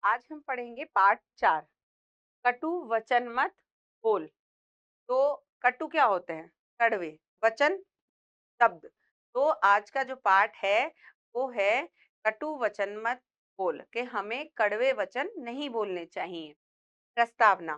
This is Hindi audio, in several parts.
आज हम पढ़ेंगे पाठ 4। कटु वचन मत बोल। तो कटु क्या होते हैं? कड़वे। वचन शब्द। तो आज का जो पाठ है वो है कटु वचन मत बोल कि हमें कड़वे वचन नहीं बोलने चाहिए। प्रस्तावना।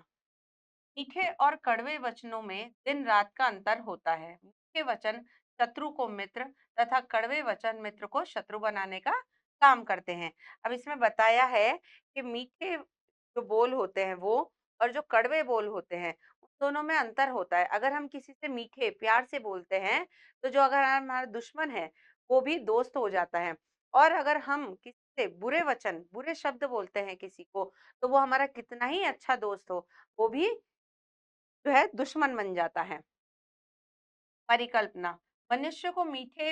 मीठे और कड़वे वचनों में दिन रात का अंतर होता है। मीठे वचन शत्रु को मित्र तथा कड़वे वचन मित्र को शत्रु बनाने का काम करते हैं। अब इसमें बताया है कि मीठे जो बोल होते हैं वो और जो कड़वे बोल होते हैं उन दोनों में अंतर होता है। अगर हम किसी से मीठे प्यार से बोलते हैं तो जो अगर हमारा दुश्मन है वो भी दोस्त हो जाता है। और अगर हम किसी से बुरे वचन बुरे शब्द बोलते हैं किसी को तो वो हमारा कितना ही अच्छा दोस्त हो वो भी जो है दुश्मन बन जाता है। परिकल्पना। मनुष्य को मीठे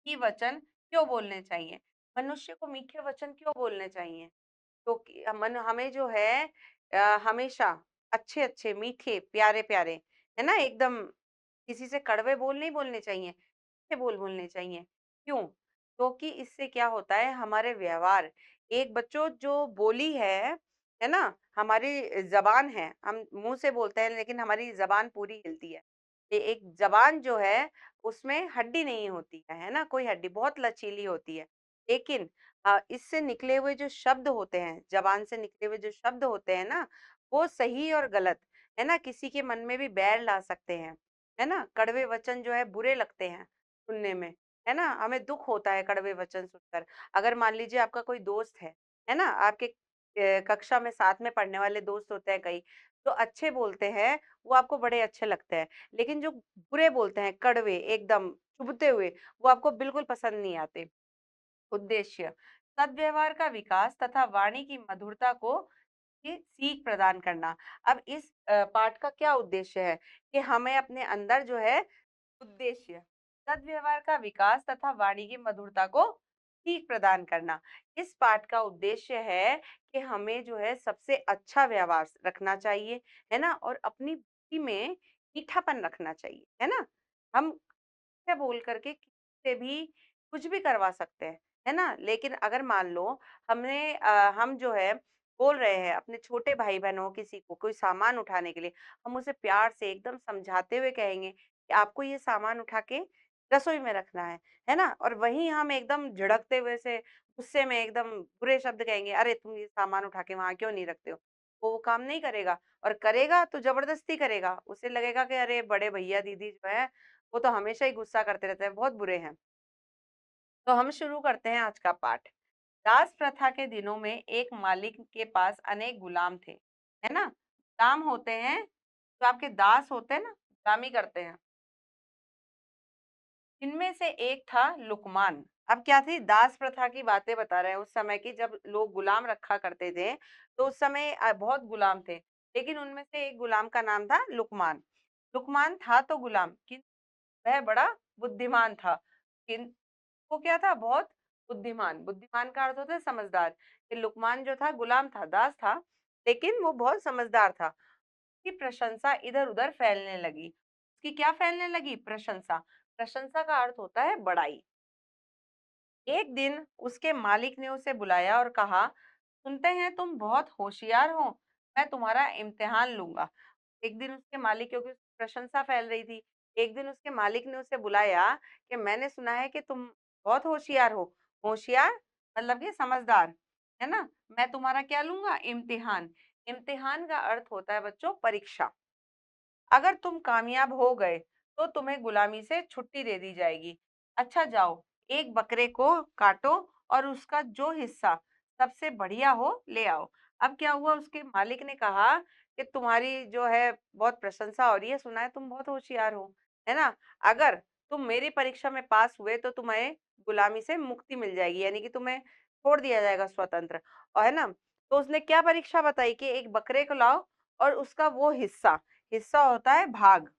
ही वचन क्यों बोलने चाहिए? मनुष्य को मीठे वचन क्यों बोलने चाहिए? क्योंकि मन हमें जो है हमेशा अच्छे अच्छे मीठे प्यारे प्यारे है ना एकदम किसी से कड़वे बोल नहीं बोलने चाहिए, मीठे बोल बोलने चाहिए। क्यों? क्योंकि इससे क्या होता है हमारे व्यवहार एक बच्चों जो बोली है ना, हमारी जबान है, हम मुंह से बोलते हैं लेकिन हमारी जबान पूरी हिलती है। एक जबान जो है उसमें हड्डी नहीं होती है ना, कोई हड्डी बहुत लचीली होती है। लेकिन इससे निकले हुए जो शब्द होते हैं, जबान से निकले हुए जो शब्द होते हैं ना, वो सही और गलत है ना किसी के मन में भी बैर ला सकते हैं। है ना, कड़वे वचन जो है बुरे लगते हैं सुनने में, है ना, हमें दुख होता है कड़वे वचन सुनकर। अगर मान लीजिए आपका कोई दोस्त है ना, आपके कक्षा में साथ में पढ़ने वाले दोस्त होते हैं कई, जो अच्छे बोलते हैं वो आपको बड़े अच्छे लगते हैं, लेकिन जो बुरे बोलते हैं कड़वे एकदम चुभते हुए वो आपको बिल्कुल पसंद नहीं आते। उद्देश्य। सद्व्यवहार का विकास तथा वाणी की मधुरता को की सीख प्रदान करना। अब इस पाठ का क्या उद्देश्य है कि हमें अपने अंदर जो है उद्देश्य सद्व्यवहार का विकास तथा वाणी की मधुरता को सीख प्रदान करना। इस पाठ का उद्देश्य है कि हमें जो है सबसे अच्छा व्यवहार रखना चाहिए, है ना, और अपनी बुद्धि में मीठापन रखना चाहिए, है ना। हम क्या बोल करके किसी से भी कुछ भी करवा सकते हैं, है ना। लेकिन अगर मान लो हम जो है बोल रहे हैं अपने छोटे भाई बहनों किसी को कोई सामान उठाने के लिए, हम उसे प्यार से एकदम समझाते हुए कहेंगे कि आपको ये सामान उठा के रसोई में रखना है ना, और वहीं हम एकदम झिड़कते हुए से गुस्से में एकदम बुरे शब्द कहेंगे, अरे तुम ये सामान उठा के वहां क्यों नहीं रखते हो, वो काम नहीं करेगा। और करेगा तो जबरदस्ती करेगा, उसे लगेगा कि अरे बड़े भैया दीदी जो है वो तो हमेशा ही गुस्सा करते रहते हैं, बहुत बुरे हैं। तो हम शुरू करते हैं आज का पाठ। दास प्रथा के दिनों में एक मालिक के पास अनेक गुलाम थे, है ना। गुलाम होते हैं जो आपके दास होते हैं ना, गुलामी करते हैं। इनमें से एक था लुकमान। अब क्या थी, दास प्रथा की बातें बता रहे हैं, उस समय की जब लोग गुलाम रखा करते थे तो उस समय बहुत गुलाम थे, लेकिन उनमें से एक गुलाम का नाम था लुकमान। लुकमान था तो गुलाम, किंतु वह बड़ा बुद्धिमान था। किन वो क्या था, बहुत बुद्धिमान। बुद्धिमान का अर्थ होता है समझदार। कि लुकमान जो था गुलाम था, दास था, लेकिन वो बहुत समझदार था। उसकी प्रशंसा इधर उधर फैलने लगी। उसकी क्या फैलने लगी? प्रशंसा। प्रशंसा का अर्थ होता है बड़ाई। एक दिन उसके मालिक ने उसे बुलाया और कहा, सुनते हैं तुम बहुत होशियार हो, मैं तुम्हारा इम्तिहान लूंगा। एक दिन उसके मालिक, क्योंकि उसकी प्रशंसा फैल रही थी, एक दिन उसके मालिक ने उसे बुलाया कि मैंने सुना है कि तुम बहुत होशियार हो। होशियार मतलब कि समझदार, है ना। मैं तुम्हारा क्या लूंगा? इम्तिहान। इम्तिहान का अर्थ होता है बच्चों परीक्षा। अगर तुम कामयाब हो गए तो तुम्हें गुलामी से छुट्टी दे दी जाएगी। अच्छा जाओ, एक बकरे को काटो और उसका जो हिस्सा सबसे बढ़िया हो ले आओ। अब क्या हुआ, उसके मालिक ने कहा कि तुम्हारी जो है बहुत प्रशंसा हो रही है, सुना है तुम बहुत होशियार हो, है ना। अगर तुम मेरी परीक्षा में पास हुए तो तुम्हें गुलामी से मुक्ति मिल जाएगी, यानी कि तुम्हें छोड़ दिया जाएगा स्वतंत्र, और है ना। तो उसने क्या परीक्षा बताई कि एक बकरे को लाओ और उसका वो हिस्सा, हिस्सा होता है भाग,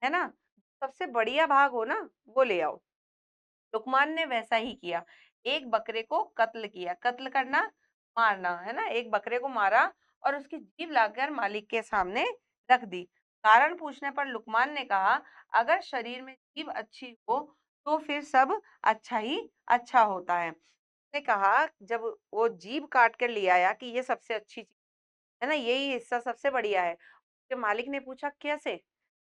है ना, सबसे बढ़िया भाग हो ना वो ले आओ। लुकमान ने वैसा ही किया। एक बकरे को कत्ल किया। कत्ल करना मारना, है ना। एक बकरे को मारा और उसकी जीभ लाकर मालिक के सामने रख दी। कारण पूछने पर लुकमान ने कहा, अगर शरीर में जीभ अच्छी हो तो फिर सब अच्छा ही अच्छा होता है। उसने कहा जब वो जीभ काट कर ले आया कि ये सबसे अच्छी चीज है ना, यही हिस्सा सबसे बढ़िया है। उसके मालिक ने पूछा कैसे?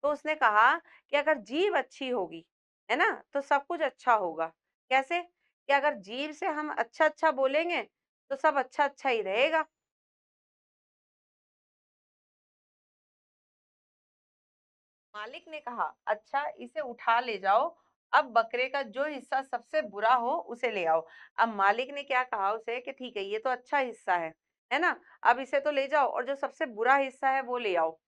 तो उसने कहा कि अगर जीभ अच्छी होगी, है ना, तो सब कुछ अच्छा होगा। कैसे? कि अगर जीभ से हम अच्छा अच्छा बोलेंगे तो सब अच्छा अच्छा ही रहेगा। मालिक ने कहा अच्छा इसे उठा ले जाओ, अब बकरे का जो हिस्सा सबसे बुरा हो उसे ले आओ। अब मालिक ने क्या कहा उसे कि ठीक है ये तो अच्छा हिस्सा है ना, अब इसे तो ले जाओ और जो सबसे बुरा हिस्सा है वो ले आओ।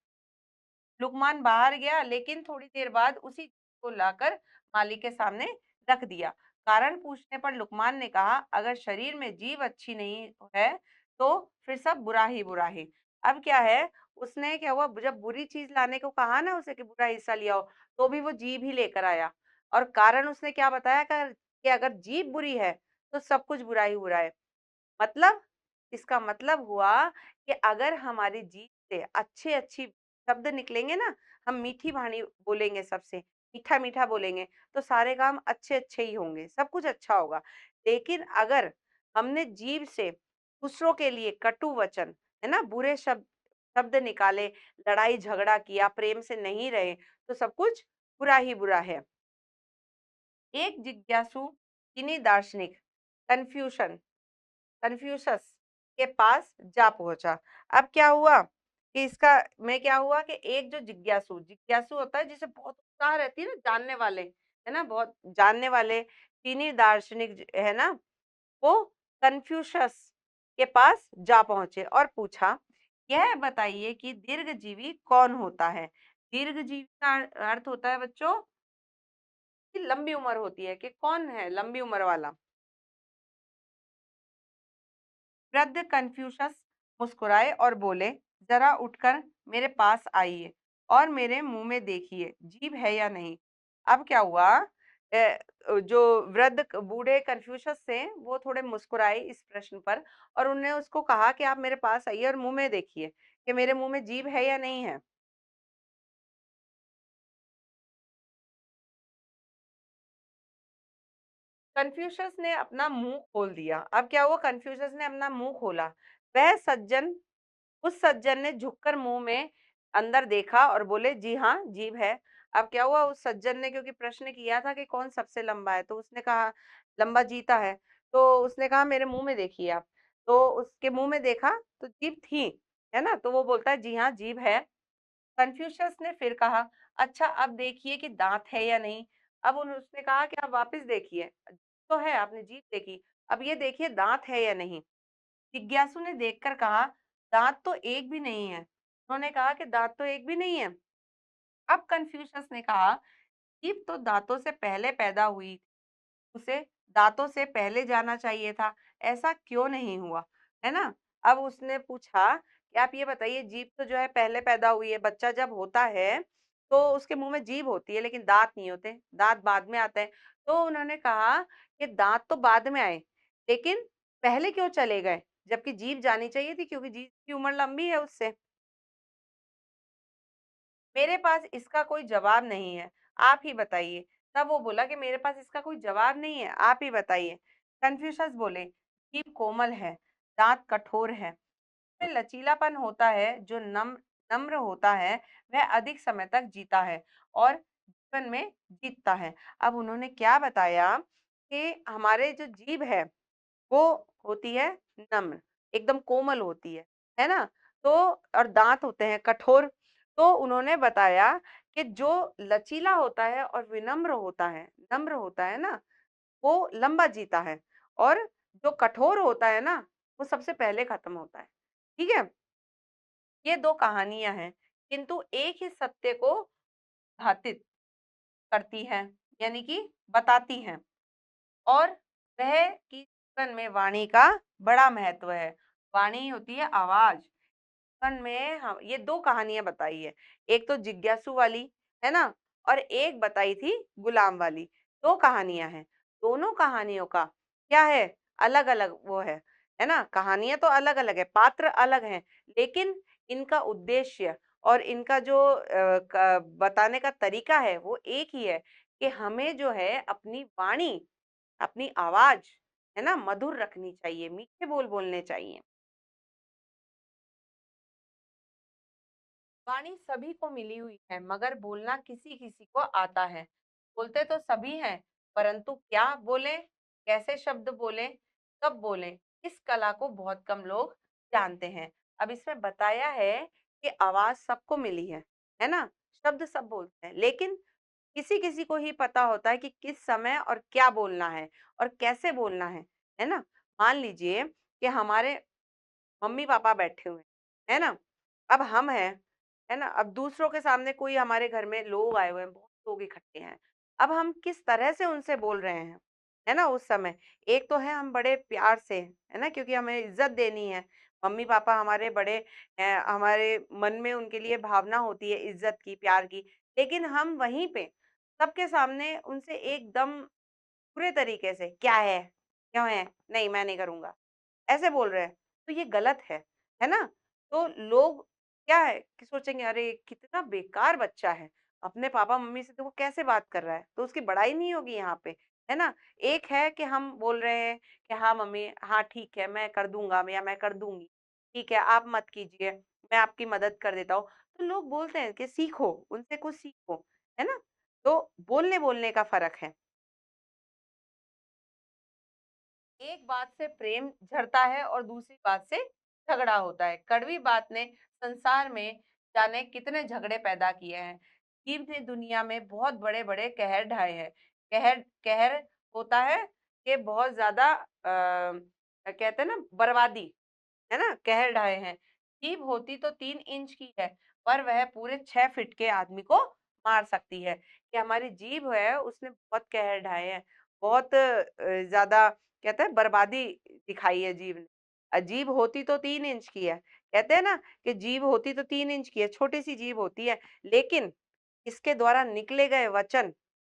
लुकमान बाहर गया लेकिन थोड़ी देर बाद उसी को लाकर मालिक के सामने रख दिया। कारण पूछने पर लुकमान ने कहा अगर शरीर में जीभ अच्छी नहीं है तो फिर सब बुरा ही बुरा है। अब क्या है, उसने क्या हुआ जब बुरी चीज लाने को कहा ना उसे कि बुरा हिस्सा ले आओ, तो भी वो जीभ ही लेकर आया। और कारण उसने क्या बताया कि अगर जीभ बुरी है तो सब कुछ बुरा ही बुरा है। मतलब इसका मतलब हुआ कि अगर हमारी जीभ से अच्छे अच्छी शब्द निकलेंगे ना, हम मीठी वाणी बोलेंगे, सबसे मीठा मीठा बोलेंगे, तो सारे काम अच्छे अच्छे ही होंगे, सब कुछ अच्छा होगा। लेकिन अगर हमने जीभ से दूसरों के लिए कटु वचन, है ना, बुरे शब्द शब्द निकाले, लड़ाई झगड़ा किया, प्रेम से नहीं रहे, तो सब कुछ बुरा ही बुरा है। एक जिज्ञासु चीनी दार्शनिक कन्फ्यूशन कन्फ्यूशस के पास जा पहुंचा। अब क्या हुआ कि इसका में क्या हुआ कि एक जो जिज्ञासु जिज्ञासु होता है जिसे बहुत उत्साह रहती है ना, जानने वाले, है ना, बहुत जानने वाले चीनी दार्शनिक है ना, वो कन्फ्यूशस के पास जा पहुंचे और पूछा यह बताइए कि दीर्घजीवी कौन होता है। दीर्घजीवी का अर्थ होता है बच्चों कि लंबी उम्र होती है, कि कौन है लंबी उम्र वाला। वृद्ध कन्फ्यूशस मुस्कुराए और बोले जरा उठकर मेरे पास आइए और मेरे मुंह में देखिए जीभ है या नहीं। अब क्या हुआ, जो वृद्ध बूढ़े कन्फ्यूशस थे वो थोड़े मुस्कुराए इस प्रश्न पर, और उन्होंने उसको कहा कि आप मेरे पास आइए और मुंह में देखिए कि मेरे मुंह में जीभ है या नहीं है। कन्फ्यूशस ने अपना मुंह खोल दिया। अब क्या हुआ, कन्फ्यूशस ने अपना मुंह खोला। वह सज्जन उस सज्जन ने झुककर मुंह में अंदर देखा और बोले जी हाँ जीभ है। अब क्या हुआ, उस सज्जन ने क्योंकि प्रश्न किया था कि कौन सबसे लंबा है, तो उसने कहा लंबा जीता है, तो उसने कहा मेरे मुंह में देखिए आप। तो उसके मुंह में देखा तो जीभ थी, है ना, तो वो बोलता है जी हाँ जीभ है। कन्फ्यूशस ने फिर कहा अच्छा अब देखिए कि दांत है या नहीं। अब उसने कहा कि आप वापस देखिए, तो है आपने जीभ देखी, अब ये देखिए दांत है या नहीं। जिज्ञासु ने देखकर कहा दांत तो एक भी नहीं है। उन्होंने कहा कि दांत तो एक भी नहीं है। अब कन्फ्यूशस ने कहा जीभ तो दांतों से पहले पैदा हुई, उसे दांतों से पहले जाना चाहिए था, ऐसा क्यों नहीं हुआ, है ना। अब उसने पूछा कि आप ये बताइए जीभ तो जो है पहले पैदा हुई है, बच्चा जब होता है तो उसके मुंह में जीभ होती है लेकिन दांत नहीं होते, दांत बाद में आते हैं। तो उन्होंने कहा कि दांत तो बाद में आए लेकिन पहले क्यों चले गए, जबकि जीभ जानी चाहिए थी क्योंकि जीभ की उम्र लंबी है उससे। मेरे पास इसका कोई जवाब नहीं है, आप ही बताइए। तब वो बोला कि मेरे पास इसका कोई जवाब नहीं है, आप ही बताइए। कन्फ्यूशस बोले जीभ कोमल है, दांत कठोर है, में लचीलापन होता है, जो नम्र नम्र होता है वह अधिक समय तक जीता है और जीवन में जीतता है। अब उन्होंने क्या बताया कि हमारे जो जीभ है वो होती है नम्र, एकदम कोमल होती है ना, तो और दांत होते हैं कठोर। तो उन्होंने बताया कि जो लचीला होता है और विनम्र होता है, नम्र होता है ना, वो लंबा जीता है, और जो कठोर होता है ना वो सबसे पहले खत्म होता है। ठीक है, ये दो कहानियां हैं किंतु एक ही सत्य को घातित करती है, यानी कि बताती हैं, और वह कि जीवन में वाणी का बड़ा महत्व है। वाणी होती है आवाज। जीवन में हम ये दो कहानियां बताई है, एक तो जिज्ञासु वाली, है ना, और एक बताई थी गुलाम वाली। दो कहानियां हैं, दोनों कहानियों का क्या है, अलग अलग वो है ना, कहानियां तो अलग अलग है, पात्र अलग हैं, लेकिन इनका उद्देश्य और इनका जो बताने का तरीका है वो एक ही है कि हमें जो है अपनी वाणी, अपनी आवाज, है ना, मधुर रखनी चाहिए, मीठे बोल बोलने चाहिए। वाणी सभी को मिली हुई है, मगर बोलना किसी किसी को आता है। बोलते तो सभी हैं, परंतु क्या बोले, कैसे शब्द बोले, कब बोले, इस कला को बहुत कम लोग जानते हैं। अब इसमें बताया है कि आवाज सबको मिली है ना, शब्द सब बोलते हैं, लेकिन किसी किसी को ही पता होता है कि किस समय और क्या बोलना है और कैसे बोलना है ना। मान लीजिए कि हमारे मम्मी पापा बैठे हुए हैं, है ना, अब हम हैं, है ना, अब दूसरों के सामने कोई हमारे घर में लोग आए हुए हैं, बहुत लोग इकट्ठे हैं, अब हम किस तरह से उनसे बोल रहे हैं, है ना, उस समय एक तो है हम बड़े प्यार से, है ना, क्योंकि हमें इज्जत देनी है, मम्मी पापा हमारे बड़े हैं, हमारे मन में उनके लिए भावना होती है इज्जत की, प्यार की, लेकिन हम वहीं पे सबके सामने उनसे एकदम बुरे तरीके से, क्या है, क्यों है, नहीं मैं नहीं करूंगा, ऐसे बोल रहे हैं, तो ये गलत है ना? तो लोग क्या है कि सोचेंगे अरे कितना बेकार बच्चा है, अपने पापा-मम्मी से देखो कैसे बात कर रहा है, तो उसकी बड़ाई नहीं होगी यहाँ पे, है ना? एक है कि हम बोल रहे हैं कि हाँ मम्मी, हाँ ठीक है, मैं कर दूँगा या मैं कर दूँगी, ठीक है, आप मत कीजिए, मैं आपकी मदद कर देता हूँ। तो लोग बोलते हैं कि सीखो, उनसे कुछ सीखो, है ना? तो बोलने-बोलने का फ़र्क है। एक बात से प्रेम झरता है और दूसरी बात से झगड़ा होता है। कड़वी बात ने संसार में जाने कितने झगड़े पैदा किए हैं। जीव ने दुनिया में बहुत बड़े-बड़े कहर ढाए हैं। कहर कहर होता है कि बहुत ज्यादा कहते हैं ना बर्बादी, है ना, कहर ढाए हैं। जीभ होती तो 3 इंच की है, पर वह पूरे 6 फीट के आदमी को मार सकती है। कि हमारी जीभ है उसने बहुत कहर ढाए हैं, बहुत ज्यादा कहते हैं बर्बादी दिखाई है जीभ ने। जीभ होती तो 3 इंच की है, कहते हैं ना कि जीभ होती तो 3 इंच की है, छोटी सी जीभ होती है, लेकिन इसके द्वारा निकले गए वचन,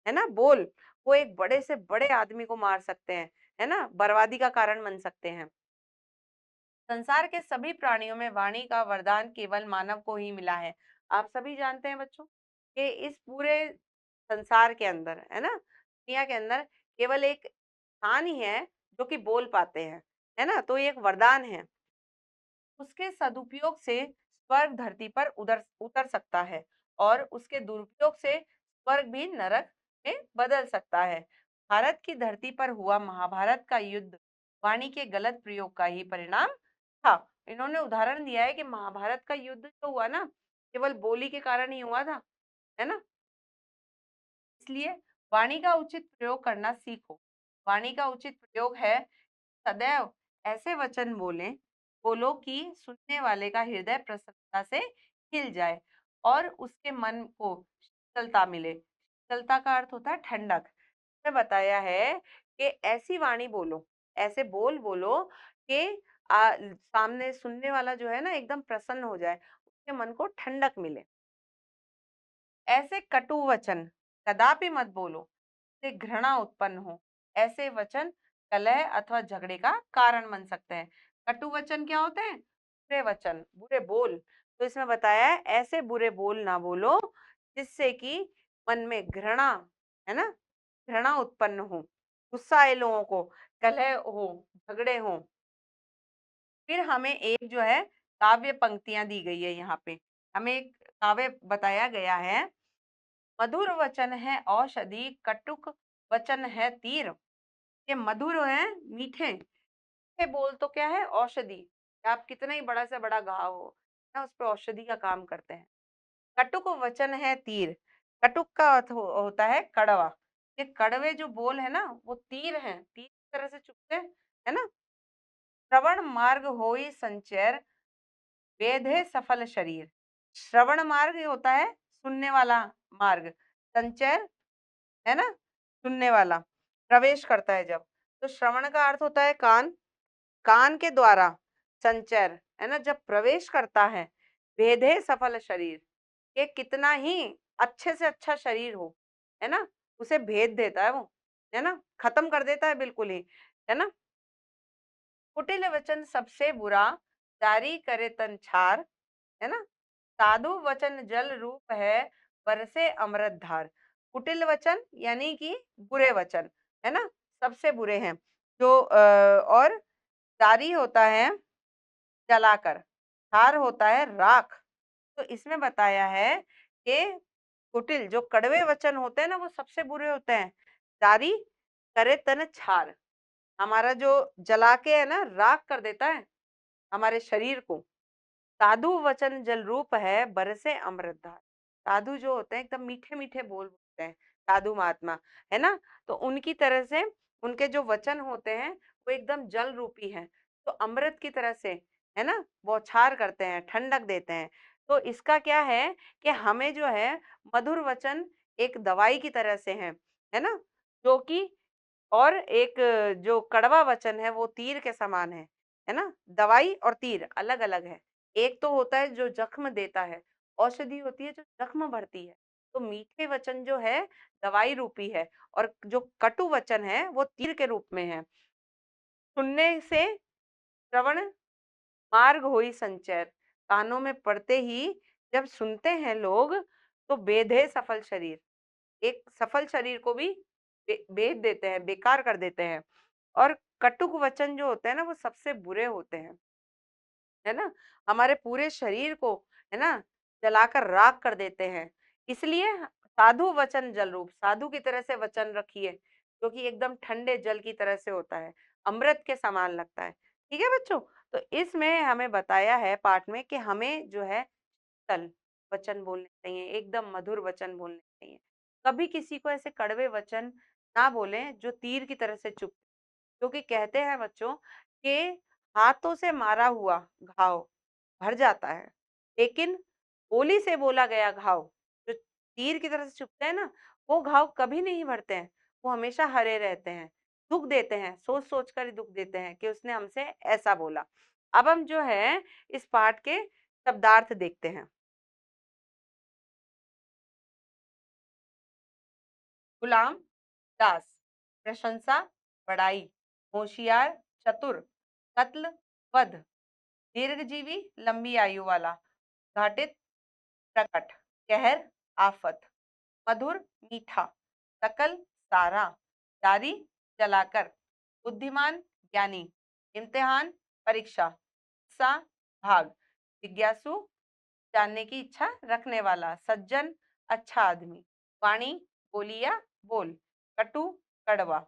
है ना, बोल, वो एक बड़े से बड़े आदमी को मार सकते हैं, है ना, बर्बादी का कारण बन सकते हैं। संसार के सभी प्राणियों में वाणी का वरदान केवल मानव को ही मिला है। आप सभी जानते हैं बच्चों कि इस पूरे संसार के अंदर, है ना, दुनिया के अंदर केवल एक इंसान ही है जो कि बोल पाते हैं, है ना, तो ये एक वरदान है। उसके सदुपयोग से स्वर्ग धरती पर उतर उतर सकता है और उसके दुरुपयोग से स्वर्ग भी नरक में बदल सकता है। भारत की धरती पर हुआ महाभारत का युद्ध वाणी के गलत प्रयोग का ही परिणाम था। इन्होंने उदाहरण दिया है कि महाभारत का युद्ध जो हुआ ना, केवल बोली के कारण ही हुआ था, है ना। इसलिए वाणी का उचित प्रयोग करना सीखो। वाणी का उचित प्रयोग है सदैव ऐसे वचन बोलो कि सुनने वाले का हृदय प्रसन्नता से खिल जाए और उसके मन को शीतलता मिले। शीतलता का अर्थ होता है ठंडक। में बताया है कि ऐसी वाणी बोलो, ऐसे बोल बोलो कि सामने सुनने वाला जो है ना एकदम प्रसन्न हो जाए, उसके मन को ठंडक मिले। ऐसे कटु वचन कदापि मत बोलो से घृणा उत्पन्न हो। ऐसे वचन कलह अथवा झगड़े का कारण बन सकते हैं। कटु वचन क्या होते हैं? बुरे वचन, बुरे बोल। तो इसमें बताया है ऐसे बुरे बोल ना बोलो जिससे कि मन में घृणा, है ना, घृणा उत्पन्न हो, गुस्सा आए लोगों को, कलह हो, झगड़े हो। फिर हमें एक जो है काव्य पंक्तियां दी गई है यहाँ पे, हमें एक काव्य बताया गया है। मधुर वचन है औषधि, कटुक वचन है तीर। ये मधुर है, मीठे मीठे बोल तो क्या है, औषधि। आप कितना ही बड़ा से बड़ा घाव हो ना, उस पर औषधि का काम करते हैं। कटुक वचन है तीर। कटुक का अर्थ होता है कड़वा। ये कड़वे जो बोल है ना, वो तीर हैं, तीर की तरह से चुभते हैं, है ना। श्रवण मार्ग होई संचर, वेधे सफल शरीर। श्रवण मार्ग ये होता है सुनने वाला मार्ग, संचय, है ना, सुनने वाला, प्रवेश करता है जब। तो श्रवण का अर्थ होता है कान, कान के द्वारा संचर, है ना, जब प्रवेश करता है। भेदे सफल शरीर, ये कितना ही अच्छे से अच्छा शरीर हो, है ना, उसे भेद देता है वो, है ना, खत्म कर देता है बिल्कुल ही, है ना। कुटिल वचन सबसे बुरा, जारी करे तन छार, है ना। साधु वचन जल रूप है, बरसे अमृत धार। कुटिल वचन यानी कि बुरे वचन, है ना, सबसे बुरे हैं। और जारी होता है जलाकर, क्षार होता है राख। तो इसमें बताया है कि कुटिल जो कड़वे वचन होते हैं ना वो सबसे बुरे होते हैं। जारी करे तन छार, हमारा जो जला के है ना राख कर देता है हमारे शरीर को। साधु वचन जल रूप है बरसे अमृत धार। साधु जो होते हैं एकदम मीठे मीठे बोल बोलते हैं, साधु महात्मा, है ना। तो उनकी तरह से उनके जो वचन होते हैं वो एकदम जल रूपी है, तो अमृत की तरह से, है ना, बौछार करते हैं, ठंडक देते हैं। तो इसका क्या है कि हमें जो है मधुर वचन एक दवाई की तरह से है ना, जो कि और एक जो कड़वा वचन है वो तीर के समान है ना। दवाई और तीर अलग अलग है। एक तो होता है जो जख्म देता है, औषधि होती है जो जख्म भरती है। तो मीठे वचन जो है दवाई रूपी है, और जो कटु वचन है वो तीर के रूप में है। सुनने से श्रवण मार्ग होई संचर, कानों में पड़ते ही जब सुनते हैं लोग तो बेधे सफल शरीर, एक सफल शरीर को भी भेद देते हैं, बेकार कर देते हैं। और कटुक वचन जो होते हैं ना वो सबसे बुरे होते हैं, है ना, हमारे पूरे शरीर को, है ना, जलाकर राख कर देते हैं। इसलिए साधु वचन जल रूप, साधु की तरह से वचन रखिए, जो कि एकदम ठंडे जल की तरह से होता है, अमृत के समान लगता है। ठीक है बच्चों, तो इसमें हमें बताया है पाठ में कि हमें जो है शीतल वचन बोलने चाहिए, एकदम मधुर वचन बोलने चाहिए। कभी किसी को ऐसे कड़वे वचन ना बोलें जो तीर की तरह से चुभ, क्योंकि कहते हैं बच्चों कि हाथों से मारा हुआ घाव भर जाता है, लेकिन गोली से बोला गया घाव जो तीर की तरह से चुभते हैं ना, वो घाव कभी नहीं भरते हैं, वो हमेशा हरे रहते हैं, दुख देते हैं, सोच सोच कर ही दुख देते हैं कि उसने हमसे ऐसा बोला। अब हम जो है इस पाठ के शब्दार्थ देखते हैं। गुलाम, दास, प्रशंसा, बड़ाई, होशियार, चतुर, कत्ल, वध, दीर्घजीवी, लंबी आयु वाला, घाटित, प्रकट, कहर, आफत, मधुर, मीठा, सकल, सारा, जारी, चलाकर, बुद्धिमान, ज्ञानी, इम्तिहान, परीक्षा, सा, भाग, जिज्ञासु, जानने की इच्छा रखने वाला, सज्जन, अच्छा आदमी, वाणी, बोलिया, बोल, कटु, कड़वा,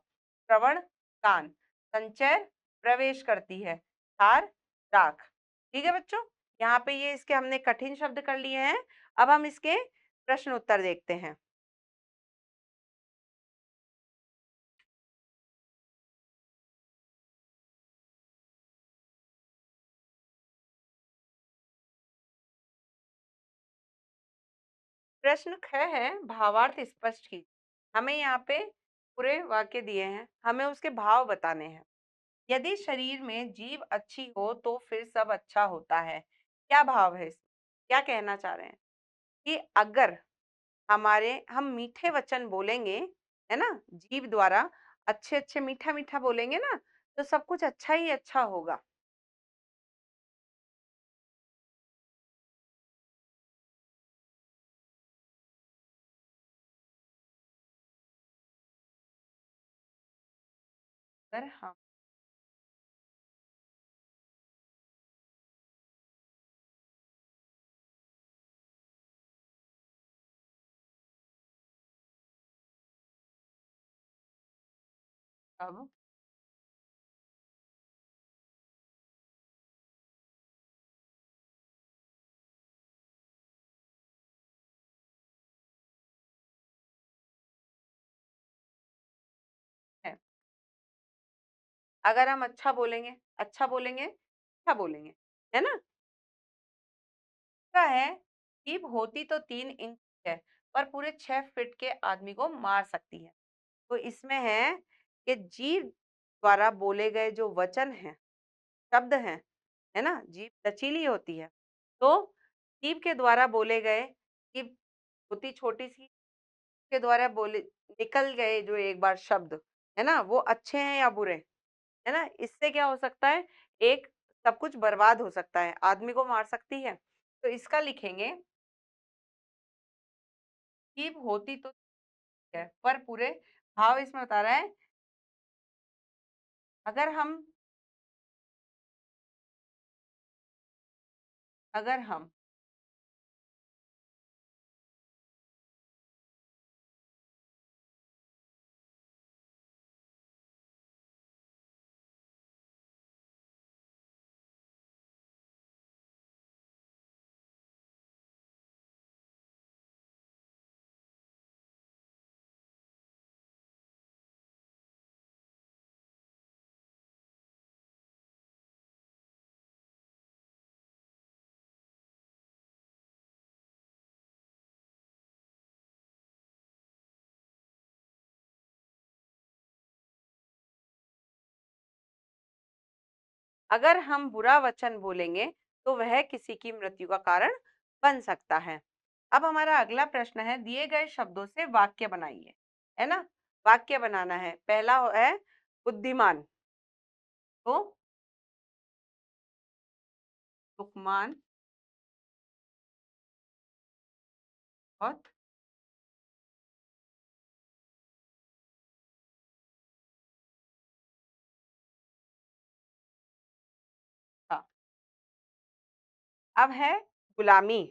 श्रवण, कान, संचय, प्रवेश करती है, सार, राख। ठीक है बच्चों, यहाँ पे ये इसके हमने कठिन शब्द कर लिए हैं। अब हम इसके प्रश्न उत्तर देखते हैं। प्रश्न ख है, भावार्थ स्पष्ट कीजिए। हमें यहाँ पे पूरे वाक्य दिए हैं, हमें उसके भाव बताने हैं। यदि शरीर में जीभ अच्छी हो तो फिर सब अच्छा होता है। क्या भाव है इसमें? क्या कहना चाह रहे हैं कि अगर हम मीठे वचन बोलेंगे, है ना, जीभ द्वारा अच्छे अच्छे मीठा मीठा बोलेंगे ना, तो सब कुछ अच्छा ही अच्छा होगा। अगर हम अब है, अगर हम अच्छा बोलेंगे, अच्छा बोलेंगे, अच्छा बोलेंगे, है ना। का है, जीभ होती तो 3 इंच है, पर पूरे 6 फीट के आदमी को मार सकती है। तो इसमें है कि जीभ द्वारा बोले गए जो वचन हैं, शब्द हैं, है ना, जीभ लचीली होती है, तो जीभ के द्वारा बोले गए, जीभ होती छोटी सी, के द्वारा बोले निकल गए जो एक बार शब्द, है ना, वो अच्छे हैं या बुरे, है ना, इससे क्या हो सकता है, एक सब कुछ बर्बाद हो सकता है, आदमी को मार सकती है। तो इसका लिखेंगे, जीभ होती तो है पर पूरे, भाव इसमें बता रहा है अगर हम अगर हम अगर हम बुरा वचन बोलेंगे तो वह किसी की मृत्यु का कारण बन सकता है। अब हमारा अगला प्रश्न है, दिए गए शब्दों से वाक्य बनाइए। है ना, वाक्य बनाना है। पहला है बुद्धिमान, तो सुकमान बहुत था। अब है गुलामी,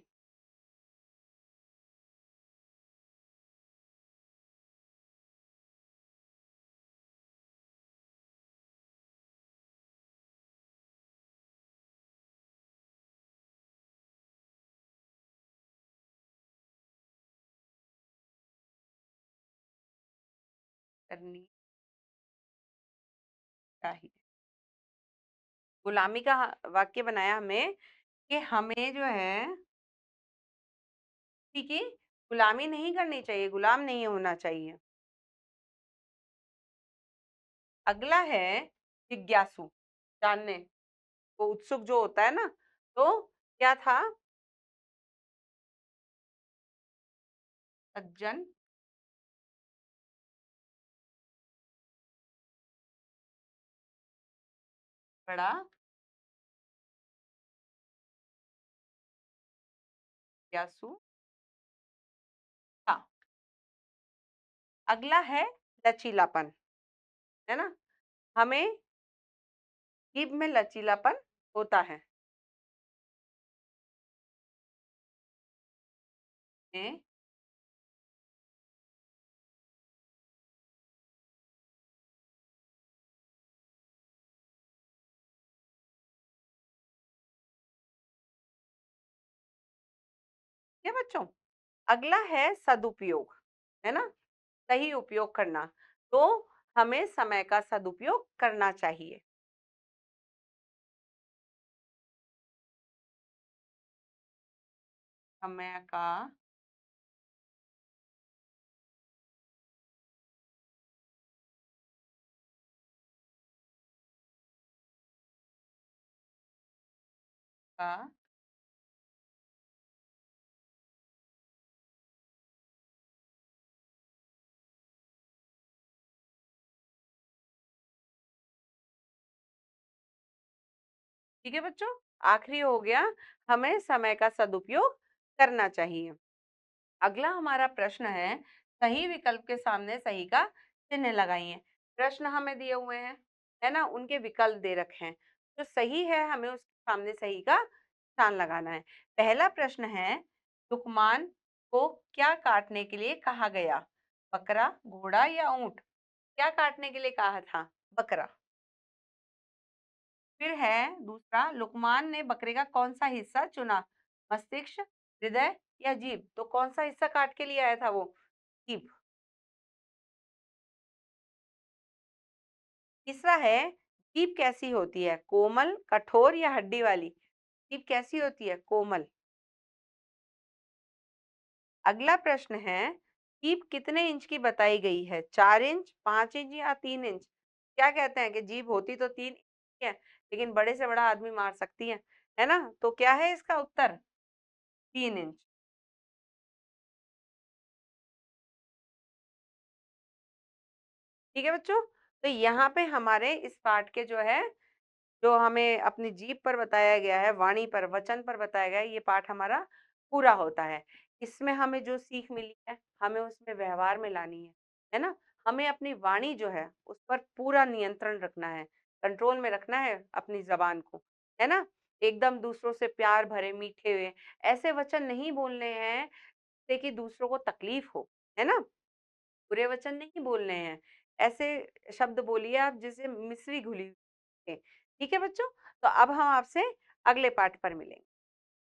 करनी चाहिए। गुलामी का वाक्य बनाया हमें कि हमें जो है किसी की गुलामी नहीं करनी चाहिए, गुलाम नहीं होना चाहिए। अगला है जिज्ञासु, जानने को उत्सुक जो होता है ना, तो क्या था, सज्जन, बड़ा, जिज्ञासु था। अगला है लचीलापन, है ना, हमें जीभ में लचीलापन होता है। में क्या बच्चों, अगला है सदुपयोग, है ना, सही उपयोग करना, तो हमें समय का सदुपयोग करना चाहिए। समय का ठीक है बच्चों, आखिरी हो गया, हमें समय का सदुपयोग करना चाहिए। अगला हमारा प्रश्न है, सही विकल्प के सामने सही का चिन्ह लगाइए। प्रश्न हमें दिए हुए हैं, है ना, उनके विकल्प दे रखे हैं, जो सही है हमें उसके सामने सही का निशान लगाना है। पहला प्रश्न है, लुकमान को क्या काटने के लिए कहा गया, बकरा, घोड़ा या ऊंट? क्या काटने के लिए कहा था, बकरा। फिर है दूसरा, लुकमान ने बकरे का कौन सा हिस्सा चुना, मस्तिष्क, हृदय या जीभ? तो कौन सा हिस्सा काट के लिए आया था वो, जीभ। तीसरा है, जीभ कैसी होती है, कोमल, कठोर या हड्डी वाली? जीभ कैसी होती है, कोमल। अगला प्रश्न है, जीभ कितने इंच की बताई गई है, 4 इंच, 5 इंच या 3 इंच? क्या कहते हैं कि जीभ होती तो 3 इंच है, लेकिन बड़े से बड़ा आदमी मार सकती है ना, तो क्या है इसका उत्तर, 3 इंच। ठीक है बच्चों, तो यहाँ पे हमारे इस पाठ के जो है, जो हमें अपनी जीभ पर बताया गया है, वाणी पर, वचन पर बताया गया है, ये पाठ हमारा पूरा होता है। इसमें हमें जो सीख मिली है, हमें उसमें व्यवहार में लानी है ना, हमें अपनी वाणी जो है उस पर पूरा नियंत्रण रखना है। कंट्रोल में रखना है अपनी ज़बान को, है ना? एकदम दूसरों से प्यार भरे, मीठे हुए, ऐसे वचन नहीं बोलने हैं जिससे कि दूसरों को तकलीफ हो, है ना? बुरे वचन नहीं बोलने हैं। ऐसे शब्द बोलिए आप जिससे मिश्री घुली हुई है। ठीक है बच्चों? तो अब हम आपसे अगले पाठ पर मिलेंगे।